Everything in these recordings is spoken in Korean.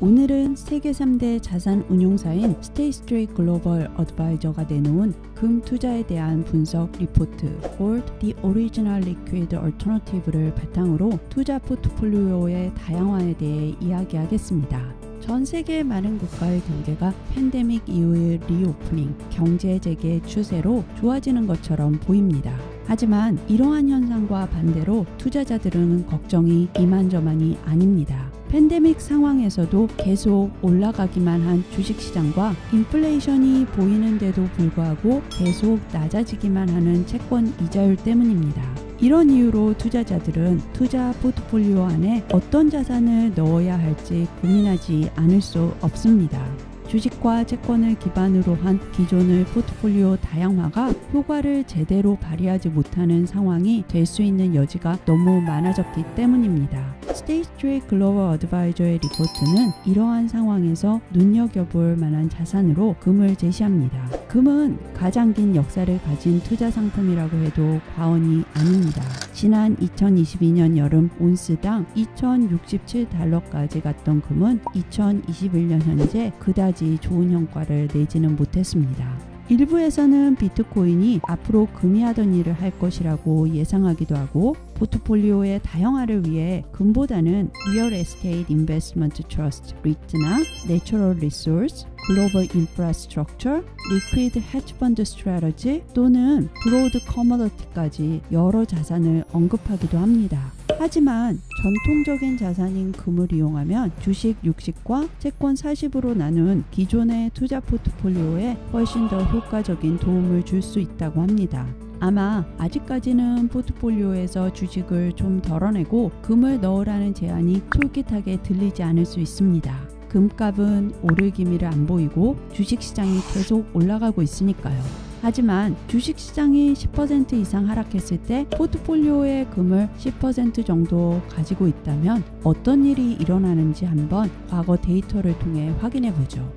오늘은 세계 3대 자산 운용사인 스테이 스트리트 글로벌 어드바이저가 내놓은 금 투자에 대한 분석 리포트 Gold, the Original Liquid Alternative를 바탕으로 투자 포트폴리오의 다양화에 대해 이야기하겠습니다. 전 세계 많은 국가의 경제가 팬데믹 이후의 리오프닝, 경제 재개 추세로 좋아지는 것처럼 보입니다. 하지만 이러한 현상과 반대로 투자자들은 걱정이 이만저만이 아닙니다. 팬데믹 상황에서도 계속 올라가기만 한 주식시장과 인플레이션이 보이는데도 불구하고 계속 낮아지기만 하는 채권 이자율 때문입니다. 이런 이유로 투자자들은 투자 포트폴리오 안에 어떤 자산을 넣어야 할지 고민하지 않을 수 없습니다. 주식과 채권을 기반으로 한 기존의 포트폴리오 다양화가 효과를 제대로 발휘하지 못하는 상황이 될 수 있는 여지가 너무 많아졌기 때문입니다. 스테이 스트리트 글로벌 어드바이저의 리포트는 이러한 상황에서 눈여겨볼 만한 자산으로 금을 제시합니다. 금은 가장 긴 역사를 가진 투자 상품이라고 해도 과언이 아닙니다. 지난 2022년 여름 온스당 2,067달러까지 갔던 금은 2021년 현재 그다지 좋은 성과를 내지는 못했습니다. 일부에서는 비트코인이 앞으로 금이 하던 일을 할 것이라고 예상하기도 하고 포트폴리오의 다양화를 위해 금보다는 Real Estate Investment Trust, REIT나 Natural Resource, Global Infrastructure, Liquid Hedge Fund Strategy 또는 Broad Commodity까지 여러 자산을 언급하기도 합니다. 하지만 전통적인 자산인 금을 이용하면 주식 60과 채권 40으로 나눈 기존의 투자 포트폴리오에 훨씬 더 효과적인 도움을 줄 수 있다고 합니다. 아마 아직까지는 포트폴리오에서 주식을 좀 덜어내고 금을 넣으라는 제안이 솔깃하게 들리지 않을 수 있습니다. 금값은 오를 기미를 안 보이고 주식시장이 계속 올라가고 있으니까요. 하지만 주식시장이 10% 이상 하락했을 때 포트폴리오의 금을 10% 정도 가지고 있다면 어떤 일이 일어나는지 한번 과거 데이터를 통해 확인해 보죠.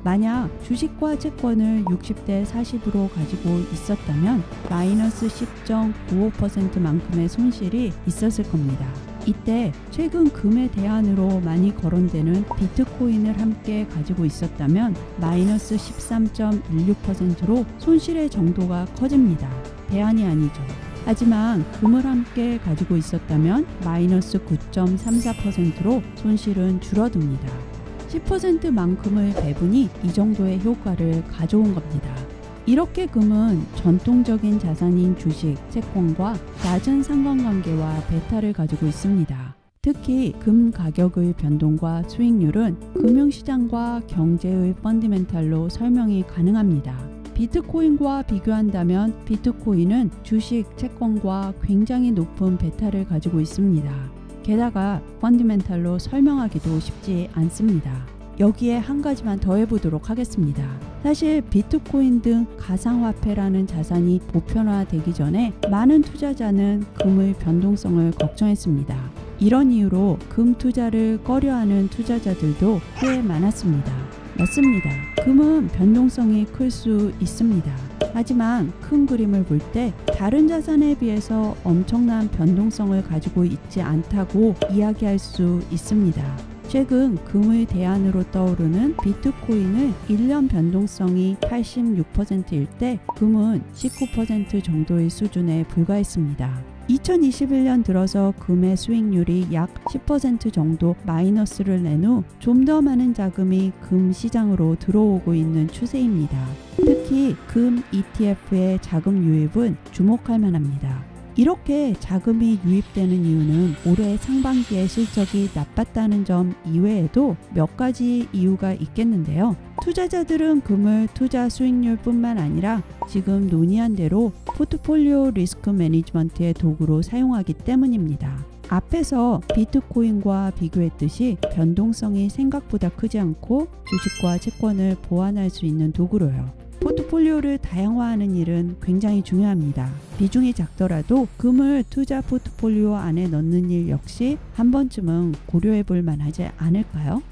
만약 주식과 채권을 60대 40으로 가지고 있었다면 마이너스 10.95%만큼의 손실이 있었을 겁니다. 이때 최근 금의 대안으로 많이 거론되는 비트코인을 함께 가지고 있었다면 마이너스 13.16%로 손실의 정도가 커집니다. 대안이 아니죠. 하지만 금을 함께 가지고 있었다면 마이너스 9.34%로 손실은 줄어듭니다. 10%만큼의 배분이 이 정도의 효과를 가져온 겁니다. 이렇게 금은 전통적인 자산인 주식, 채권과 낮은 상관관계와 베타를 가지고 있습니다. 특히 금 가격의 변동과 수익률은 금융시장과 경제의 펀디멘탈로 설명이 가능합니다. 비트코인과 비교한다면 비트코인은 주식, 채권과 굉장히 높은 베타를 가지고 있습니다. 게다가 펀디멘탈로 설명하기도 쉽지 않습니다. 여기에 한 가지만 더 해보도록 하겠습니다. 사실 비트코인 등 가상화폐라는 자산이 보편화되기 전에 많은 투자자는 금의 변동성을 걱정했습니다. 이런 이유로 금 투자를 꺼려하는 투자자들도 꽤 많았습니다. 맞습니다. 금은 변동성이 클 수 있습니다. 하지만 큰 그림을 볼 때 다른 자산에 비해서 엄청난 변동성을 가지고 있지 않다고 이야기할 수 있습니다. 최근 금의 대안으로 떠오르는 비트코인의 1년 변동성이 86%일 때 금은 19% 정도의 수준에 불과했습니다. 2021년 들어서 금의 수익률이 약 10% 정도 마이너스를 낸 후 좀 더 많은 자금이 금 시장으로 들어오고 있는 추세입니다. 특히 금 ETF의 자금 유입은 주목할 만합니다. 이렇게 자금이 유입되는 이유는 올해 상반기에 실적이 나빴다는 점 이외에도 몇 가지 이유가 있겠는데요. 투자자들은 금을 투자 수익률 뿐만 아니라 지금 논의한 대로 포트폴리오 리스크 매니지먼트의 도구로 사용하기 때문입니다. 앞에서 비트코인과 비교했듯이 변동성이 생각보다 크지 않고 주식과 채권을 보완할 수 있는 도구로요. 포트폴리오를 다양화하는 일은 굉장히 중요합니다. 비중이 작더라도 금을 투자 포트폴리오 안에 넣는 일 역시 한 번쯤은 고려해 볼 만하지 않을까요?